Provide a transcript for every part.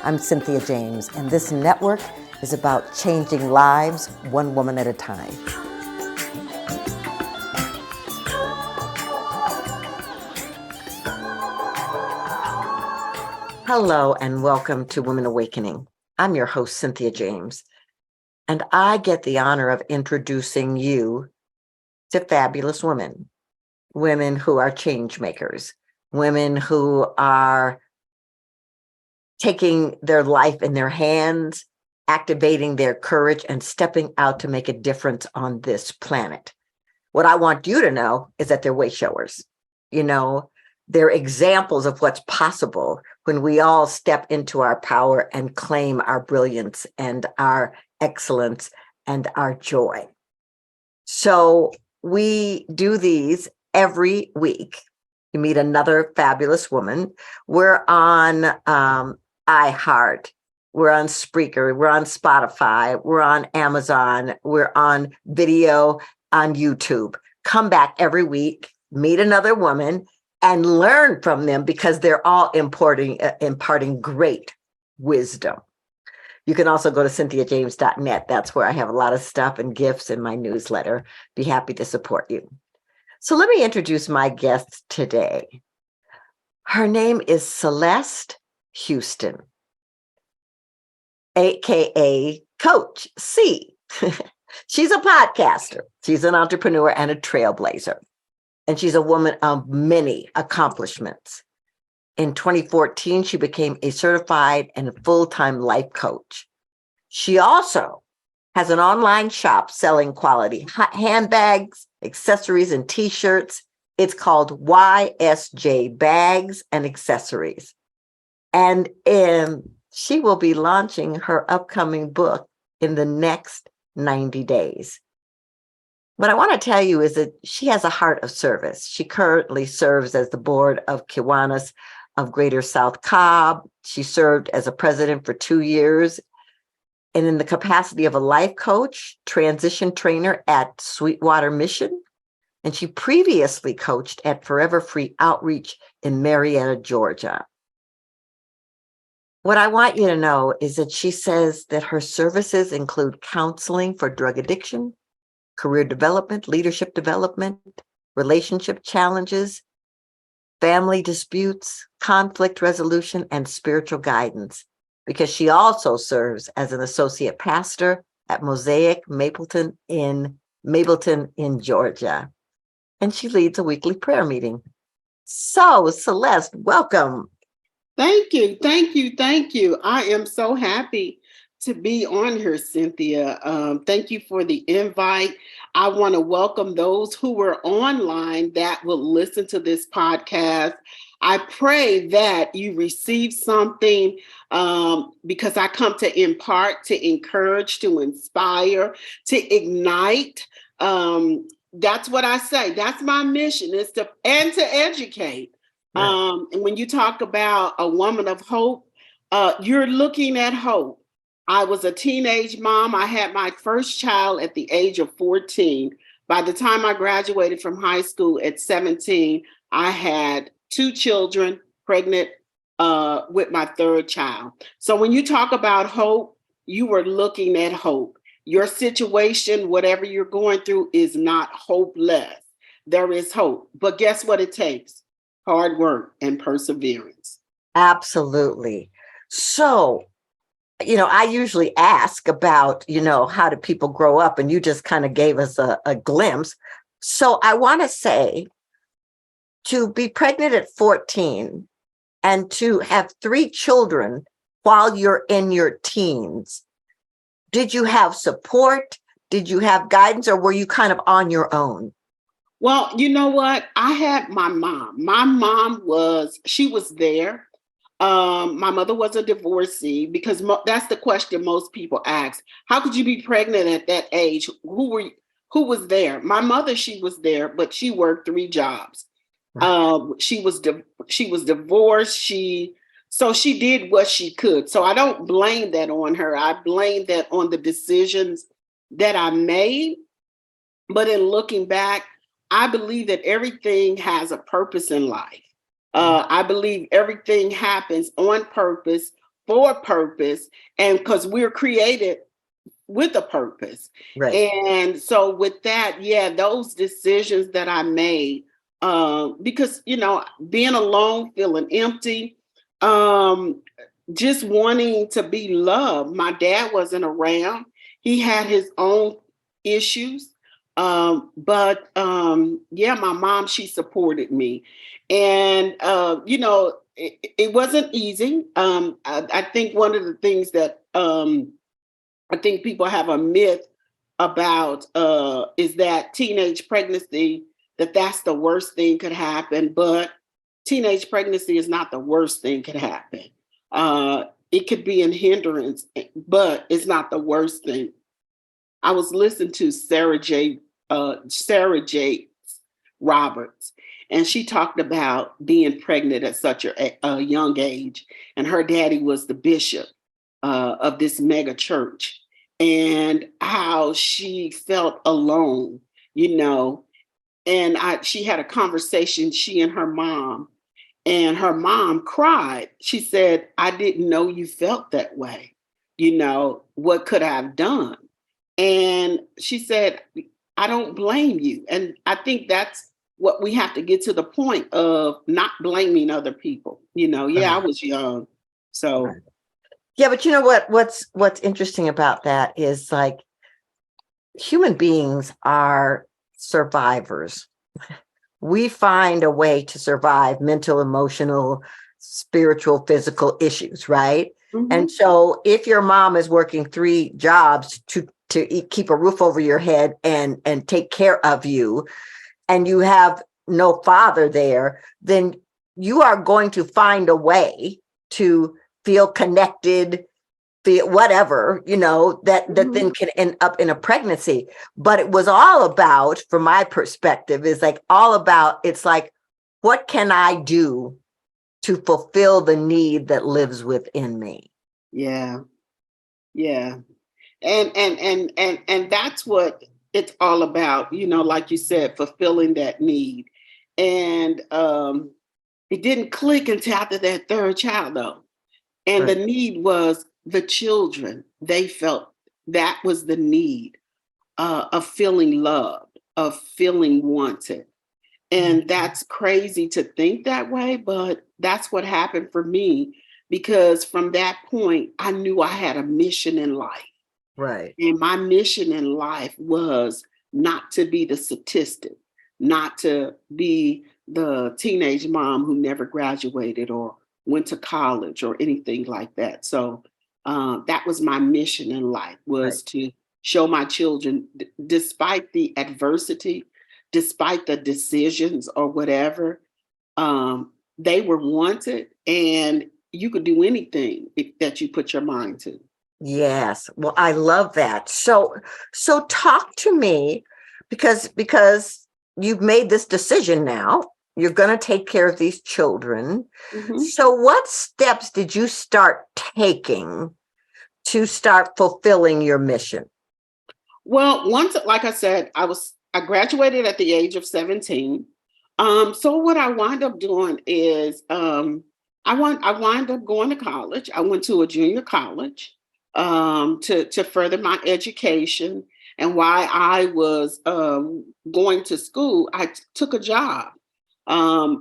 I'm Cynthia James, and this network is about changing lives one woman at a time. Hello, and welcome to Women Awakening. I'm your host, Cynthia James, and I get the honor of introducing you to fabulous women, women who are change makers, women who are taking their life in their hands, activating their courage, and stepping out to make a difference on this planet. What I want you to know is that they're way showers. You know, they're examples of what's possible when we all step into our power and claim our brilliance and our excellence and our joy. So we do these every week. You meet another fabulous woman. We're on iHeart. We're on Spreaker. We're on Spotify. We're on Amazon. We're on video on YouTube. Come back every week, meet another woman, and learn from them because they're all imparting great wisdom. You can also go to cynthiajames.net. That's where I have a lot of stuff and gifts in my newsletter. Be happy to support you. So let me introduce my guest today. Her name is Celeste Houston, aka Coach C. She's a podcaster. She's an entrepreneur and a trailblazer. And she's a woman of many accomplishments. In 2014, she became a certified and full-time life coach. She also has an online shop selling quality handbags, accessories, and t-shirts. It's called YSJ Bags and Accessories. And she will be launching her upcoming book in the next 90 days. What I want to tell you is that she has a heart of service. She currently serves as the board of Kiwanis of Greater South Cobb. She served as a president for 2 years and in the capacity of a life coach, transition trainer at Sweetwater Mission. And she previously coached at Forever Free Outreach in Marietta, Georgia. What I want you to know is that she says that her services include counseling for drug addiction, career development, leadership development, relationship challenges, family disputes, conflict resolution, and spiritual guidance, because she also serves as an associate pastor at Mosaic Mapleton in Georgia. And she leads a weekly prayer meeting. So, Celeste, welcome. Thank you. Thank you. Thank you. I am so happy to be on here, Cynthia. Thank you for the invite. I want to welcome those who were online that will listen to this podcast. I pray that you receive something because I come to impart, to encourage, to inspire, to ignite. That's what I say. That's my mission, is to educate. Right. And when you talk about a woman of hope, you're looking at hope. I was a teenage mom. I had my first child at the age of 14. By the time I graduated from high school at 17, I had 2 children, pregnant with my 3rd child. So when you talk about hope, you were looking at hope. Your situation, whatever you're going through, is not hopeless. There is hope. But guess what it takes? Hard work and perseverance. Absolutely. So, I usually ask about, how do people grow up? And you just kind of gave us a glimpse. So I want to say, to be pregnant at 14 and to have 3 children while you're in your teens, did you have support? Did you have guidance, or were you kind of on your own? Well, you know what? I had my mom. My mom she was there. My mother was a divorcee, because that's the question most people ask. How could you be pregnant at that age? Who was there? My mother, she was there, but she worked 3 jobs. She was divorced. So she did what she could. So I don't blame that on her. I blame that on the decisions that I made. But in looking back, I believe that everything has a purpose in life. I believe everything happens on purpose for a purpose, and because we're created with a purpose. Right. And so with that, yeah, those decisions that I made, because being alone, feeling empty, um, just wanting to be loved. My dad wasn't around. He had his own issues. But yeah, my mom, she supported me. And it wasn't easy. I think one of the things that I think people have a myth about is that teenage pregnancy, that's the worst thing could happen. But teenage pregnancy is not the worst thing could happen. It could be a hindrance, but it's not the worst thing. I was listening to Sarah J. Roberts, and she talked about being pregnant at such a young age, and her daddy was the bishop of this mega church, and how she felt alone, and she had a conversation, she and her mom cried. She said, "I didn't know you felt that way. What could I have done?" And she said, "I don't blame you." And I think that's what we have to get to the point of, not blaming other people. Yeah, I was young. So, Right. Yeah, but you know what's interesting about that is, like, human beings are survivors. We find a way to survive mental, emotional, spiritual, physical issues, right? And so if your mom is working 3 jobs to keep a roof over your head and take care of you, and you have no father there, then you are going to find a way to feel connected, feel whatever, that then can end up in a pregnancy. But it was all about, from my perspective, is like all about, it's like, what can I do to fulfill the need that lives within me? yeah, yeah. And that's what it's all about, like you said, fulfilling that need. And it didn't click until after that third child, though. And the Right. need was the children. They felt that was the need, of feeling loved, of feeling wanted. And that's crazy to think that way, but that's what happened for me, because from that point, I knew I had a mission in life. Right. And my mission in life was not to be the statistic, not to be the teenage mom who never graduated or went to college or anything like that. So that was my mission in life, Right. was to show my children, despite the adversity, despite the decisions or whatever, they were wanted, and you could do anything that you put your mind to. Yes. Well, I love that. So talk to me, because you've made this decision now. You're going to take care of these children. Mhm. So what steps did you start taking to start fulfilling your mission? Well, once, like I said, I graduated at the age of 17. So what I wound up doing is, I wound up going to college. I went to a junior college, to further my education. And while I was going to school, I took a job.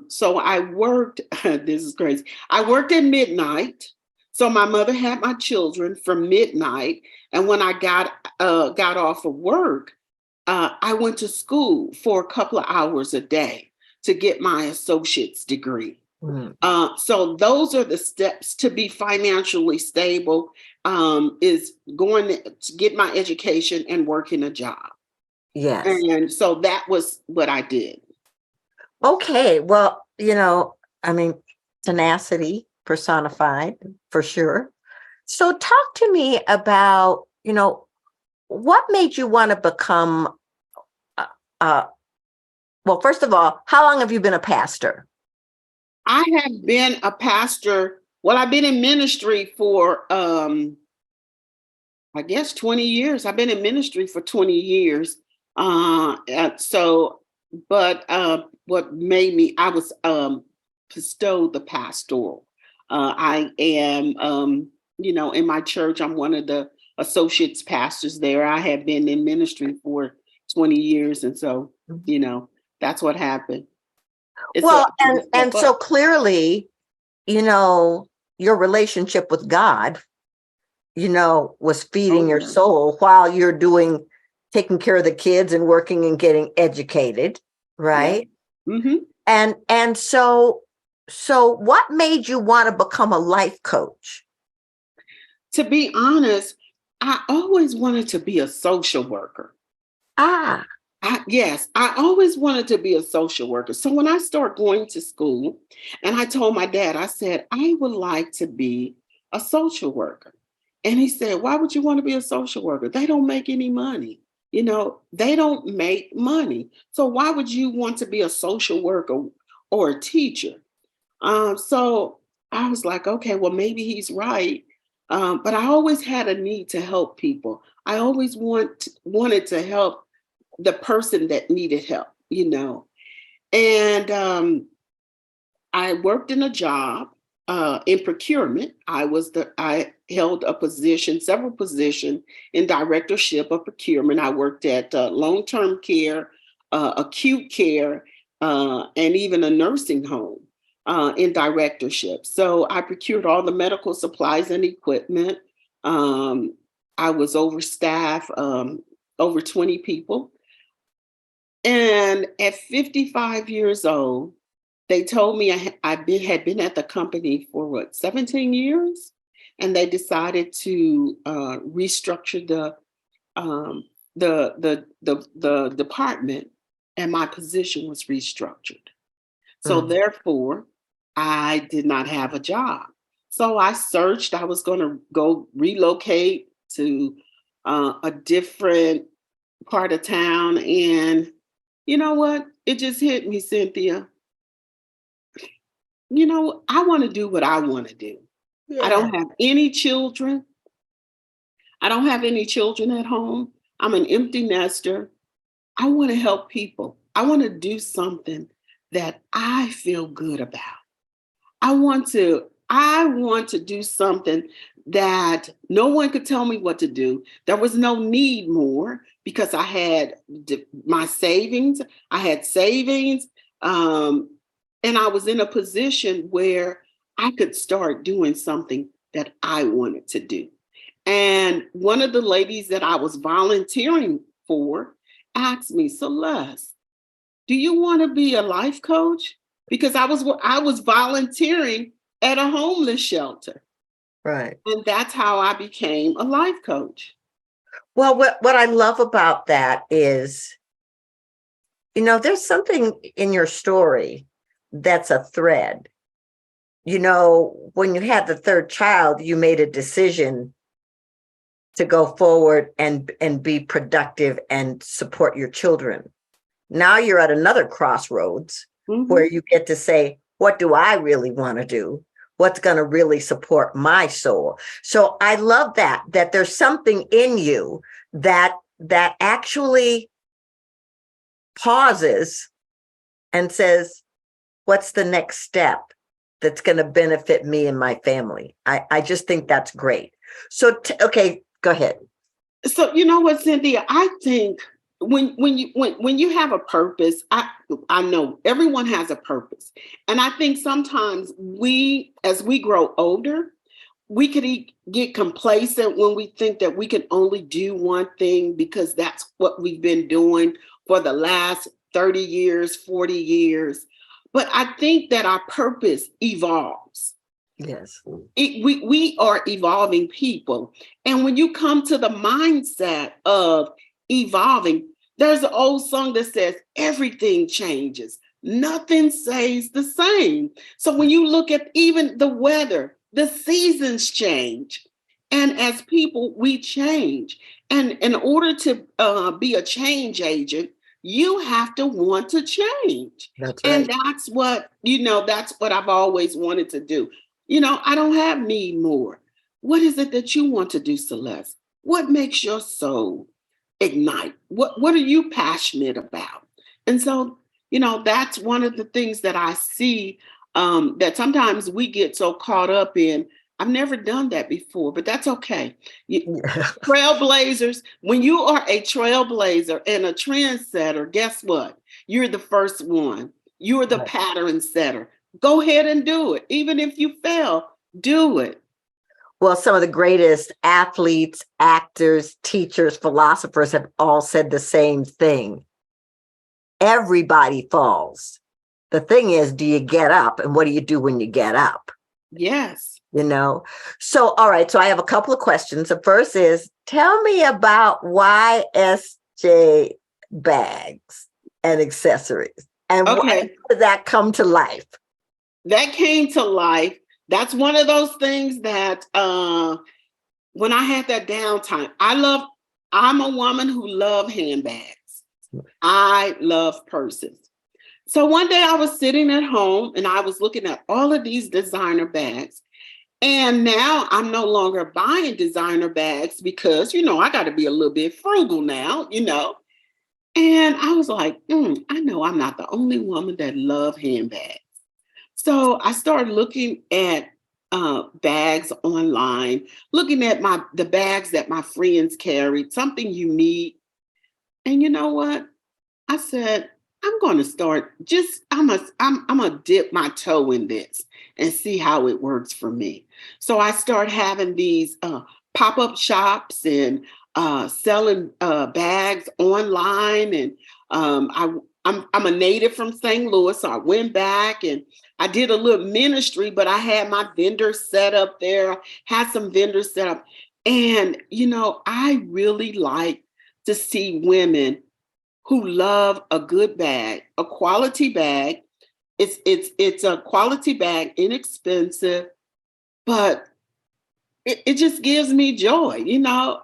So I worked. This is crazy. I worked at midnight. So my mother had my children from midnight, and when I got off of work, I went to school for a couple of hours a day to get my associate's degree. Mm, So those are the steps to be financially stable, is going to get my education and working a job. yes. And so that was what I did. Okay. Well, I mean, tenacity personified, for sure. So talk to me about, what made you want to become, uh, uh, well, first of all, how long have you been a pastor? I have been a pastor. Well, I've been in ministry for, I guess, 20 years. I've been in ministry for 20 years. So, but what made me, I was bestowed the pastoral. I am in my church. I'm one of the associates pastors there. I have been in ministry for 20 years. And so, Mhm. That's what happened. It's a Well, step and so up. clearly, your relationship with God, was Oh, feeding your yeah. soul while you're taking care of the kids and working and getting educated, Yeah. right? Hmm. And so what made you want to become a life coach? To be honest, I always wanted to be a social worker. Ah, Yes, I always wanted to be a social worker. So when I started going to school, and I told my dad, I said, I would like to be a social worker. And he said, why would you want to be a social worker? They don't make any money. They don't make money. So why would you want to be a social worker or a teacher? So I was like, okay, well, maybe he's right. But I always had a need to help people. I always wanted to help the person that needed help. And I worked in a job in procurement. I held a position, several positions in directorship of procurement. I worked at long-term care, acute care, and even a nursing home in directorship. So I procured all the medical supplies and equipment. Um, I was overstaffed, over 20 people. And at 55 years old, they told me had been at the company for 17 years, and they decided to restructure um, the department, and my position was restructured. So mm, therefore, I did not have a job. So I searched. I was going to go relocate to a different part of town, and you know what? It just hit me, Cynthia. I want to do what I want to do. I yeah. don't have any children. I don't have any children at home. I'm an empty nester. I want to help people. I want to do something that I feel good about. I want to do something that no one could tell me what to do. There was no need more because I had my savings. I had savings. Um, and I was in a position where I could start doing something that I wanted to do. And one of the ladies that I was volunteering for asked me, Celeste, do you want to be a life coach? Because I was volunteering at a homeless shelter. Right. And that's how I became a life coach. Well, what I love about that is, there's something in your story that's a thread. When you had the third child, you made a decision to go forward and be productive and support your children. Now you're at another crossroads where Mhm. you get to say, what do I really want to do? What's going to really support my soul? So I love that there's something in you that actually pauses and says, what's the next step that's going to benefit me and my family? I just think that's great. So, okay, go ahead. So you know what, Cynthia? I think when you have a purpose, I know everyone has a purpose, and I think sometimes as we grow older, we could get complacent when we think that we can only do one thing because that's what we've been doing for the last 30 years, 40 years. But I think that our purpose evolves. Yes. We are evolving people. And when you come to the mindset of evolving, there's an old song that says, everything changes, nothing stays the same. So when you look at even the weather, the seasons change. And as people, we change. And in order to be a change agent, you have to want to change. That's And right. that's what I've always wanted to do. I don't have need more. What is it that you want to do, Celeste? What makes your soul ignite? What are you passionate about? And so, that's one of the things that I see, that sometimes we get so caught up in. I've never done that before, but that's okay. Yeah. Trailblazers, when you are a trailblazer and a trendsetter, guess what? You're the first one. You're the Right. pattern setter. Go ahead and do it. Even if you fail, do it. Well, some of the greatest athletes, actors, teachers, philosophers have all said the same thing. Everybody falls. The thing is, do you get up? And what do you do when you get up? Yes. You know? So, all right. So I have a couple of questions. The first is, tell me about YSJ bags and accessories. And how Okay. did that come to life? That came to life. That's one of those things that when I had that downtime, I'm a woman who love handbags. I love purses. So one day I was sitting at home and I was looking at all of these designer bags. And now I'm no longer buying designer bags because, I got to be a little bit frugal now. And I was like, I know I'm not the only woman that love handbags. So I started looking at bags online, looking at the bags that my friends carried, something unique. And you know what? I said, I'm going to start I'm going to dip my toe in this and see how it works for me. So I start having these pop-up shops and selling bags online. And I'm a native from St. Louis, so I went back and I did a little ministry, but I had my vendors set up there, had some vendors set up. And, I really like to see women who love a good bag, a quality bag. It's a quality bag, inexpensive, but it just gives me joy. Now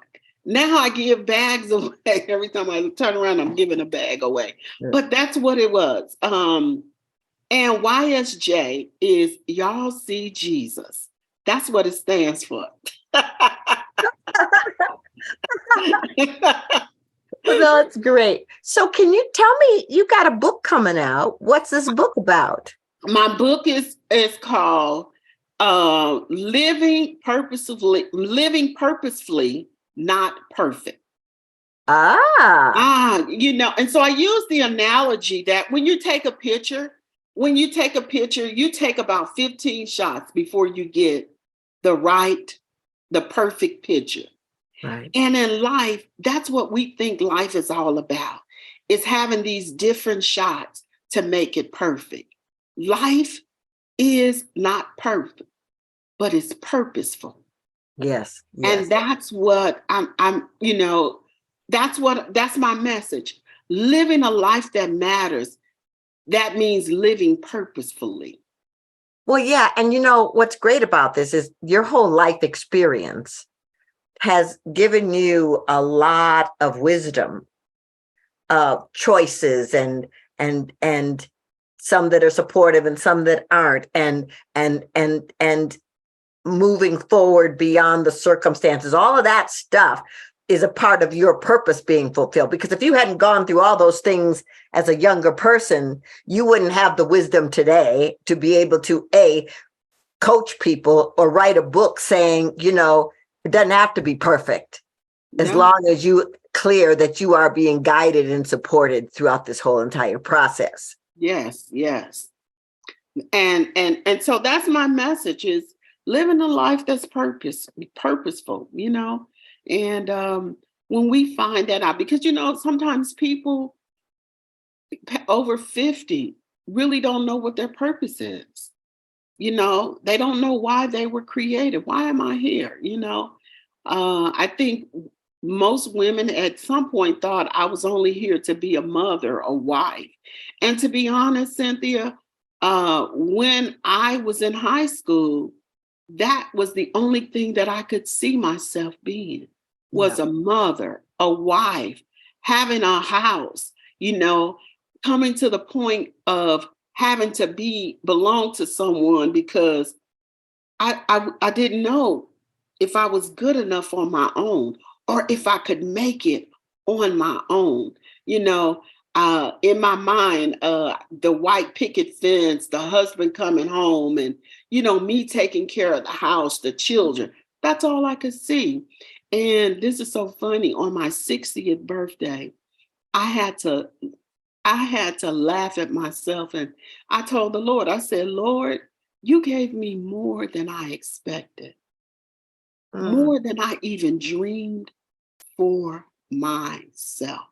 I give bags away. Every time I turn around, I'm giving a bag away. Yeah. But that's what it was. And YSJ is Y'all See Jesus. That's what it stands for. Well, that's great. So can you tell me, you got a book coming out. What's this book about? My book is called Living Purposefully, Not Perfect. Ah, And so I use the analogy that when you take a picture, you take about 15 shots before you get the perfect picture. right. And in life, that's what we think life is all about. It's having these different shots to make it perfect. Life is not perfect, but it's purposeful. Yes, And yes. that's what that's my message. Living a life that matters, that means living purposefully. Well, yeah. And what's great about this is your whole life experience has given you a lot of wisdom, choices, and some that are supportive and some that aren't, and moving forward beyond the circumstances. All of that stuff is a part of your purpose being fulfilled. Because if you hadn't gone through all those things as a younger person, you wouldn't have the wisdom today to be able to coach people or write a book saying, it doesn't have to be perfect, as No. long as you clear that you are being guided and supported throughout this whole entire process. Yes, yes. And so that's my message, is living a life that's purposeful. And when we find that out, because sometimes people over 50 really don't know what their purpose is. They don't know why they were created. Why am I here? I think most women at some point thought I was only here to be a mother, a wife. And to be honest, Cynthia, when I was in high school, that was the only thing that I could see myself being, was Yeah. a mother, a wife, having a house, coming to the point of having to belong to someone, because I didn't know if I was good enough on my own or if I could make it on my own. in my mind, the white picket fence, the husband coming home, and me taking care of the house, the children. That's all I could see. And this is so funny. On my 60th birthday, I had to laugh at myself, and I told the Lord, I said, Lord, you gave me more than I expected, Mm, more than I even dreamed for myself.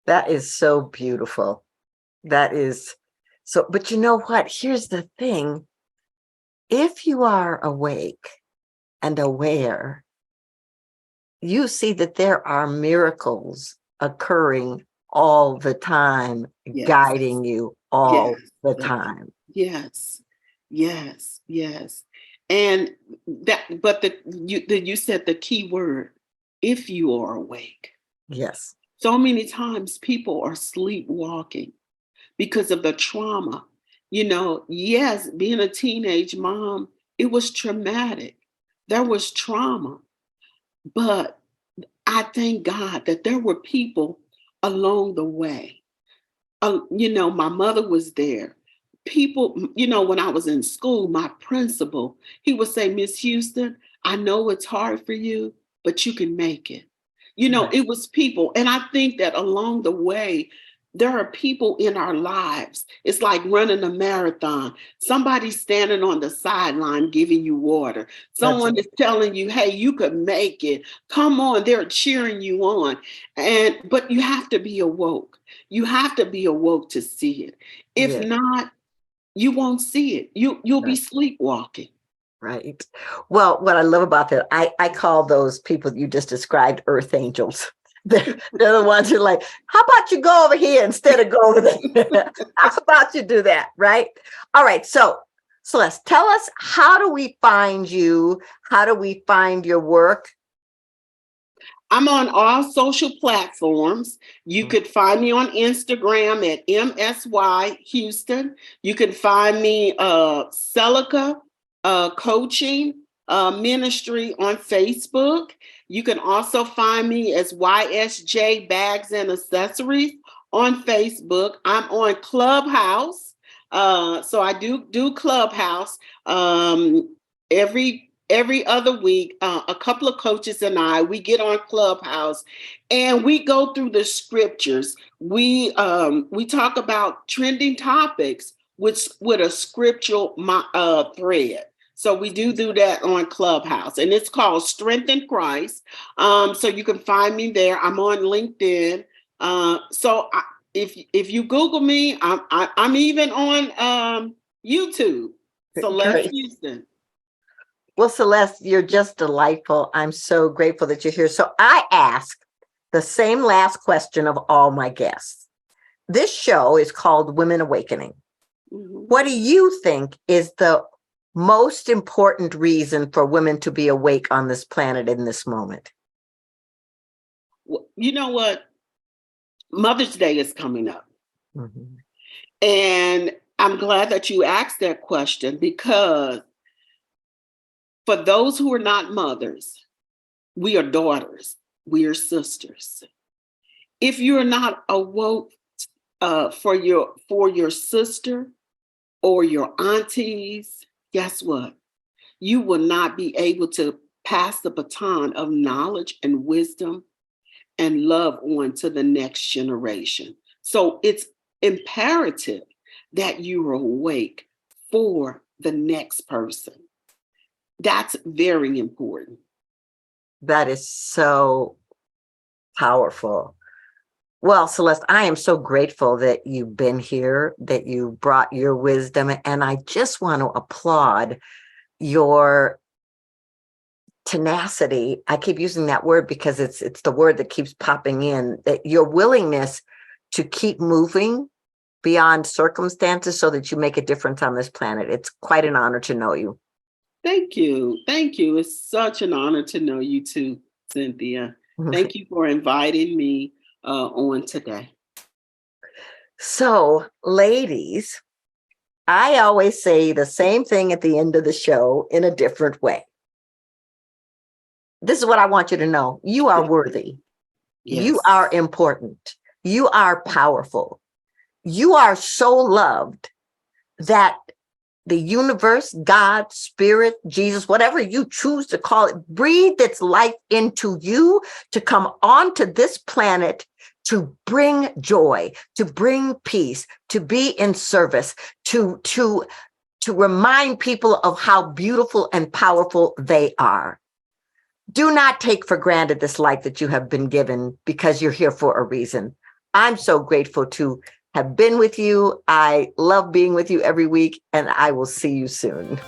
that is so beautiful. That is so, but you know what? Here's the thing. If you are awake and aware, you see that there are miracles occurring all the time, Yes, guiding you yes, all the Cynthia. time. Yes, yes, yes. And but you said the key word, if you are awake. Yes, So many times people are sleepwalking because of the trauma. Yes, being a teenage mom, it was traumatic. There was trauma. But I thank God that there were people along the way. My mother was there. People, when I was in school, my principal, he would say, Miss Houston, I know it's hard for you, but you can make it. right. It was people. And I think that along the way, there are people in our lives. It's like running a marathon. Somebody's standing on the sideline giving you water. That's Someone is telling you, hey, you could make it. Come on, they're cheering you on. But you have to be awoke. You have to be awoke to see it. If yeah, not, you won't see it. You'll be right. sleepwalking. Right. Well, what I love about that, I call those people you just described earth angels. They're the ones who are like, how about you go over here instead of go over there? How about you do that? Right. All right. So, Celeste, tell us, how do we find you? How do we find your work? I'm on all social platforms. You could find me on Instagram at MSY Houston. You can find me Celica Coaching Ministry on Facebook. You can also find me as YSJ Bags and Accessories on Facebook. I'm on Clubhouse. So I do Clubhouse every other week. A couple of coaches and we get on Clubhouse and we go through the scriptures. We talk about trending topics with a scriptural thread. So we do that on Clubhouse, and it's called Strength in Christ. So you can find me there. I'm on LinkedIn. If you Google me, I'm even on YouTube. Celeste Great. Houston. Well, Celeste, you're just delightful. I'm so grateful that you're here. So I ask the same last question of all my guests. This show is called Women Awakening. Mhm. What do you think is the most important reason for women to be awake on this planet in this moment? You know what? Mother's Day is coming up. Mhm. And I'm glad that you asked that question, because for those who are not mothers, we are daughters, we are sisters. If you're not awoke for your sister or your aunties, guess what? You will not be able to pass the baton of knowledge and wisdom and love on to the next generation. So it's imperative that you are awake for the next person. That's very important. That is so powerful. Well, Celeste, I am so grateful that you've been here, that you brought your wisdom, and I just want to applaud your tenacity. I keep using that word because it's the word that keeps popping in, that your willingness to keep moving beyond circumstances so that you make a difference on this planet. It's quite an honor to know you. Thank you. Thank you. It's such an honor to know you too, Cynthia. Thank you for inviting me on today. So, ladies, I always say the same thing at the end of the show in a different way. This is what I want you to know. You are worthy. You Yes. are important. You are powerful. You are so loved that the universe, God, spirit, Jesus, whatever you choose to call it, breathed its life into you to come onto this planet to bring joy, to bring peace, to be in service, to remind people of how beautiful and powerful they are. Do not take for granted this life that you have been given, because you're here for a reason. I'm so grateful to have been with you. I love being with you every week, and I will see you soon.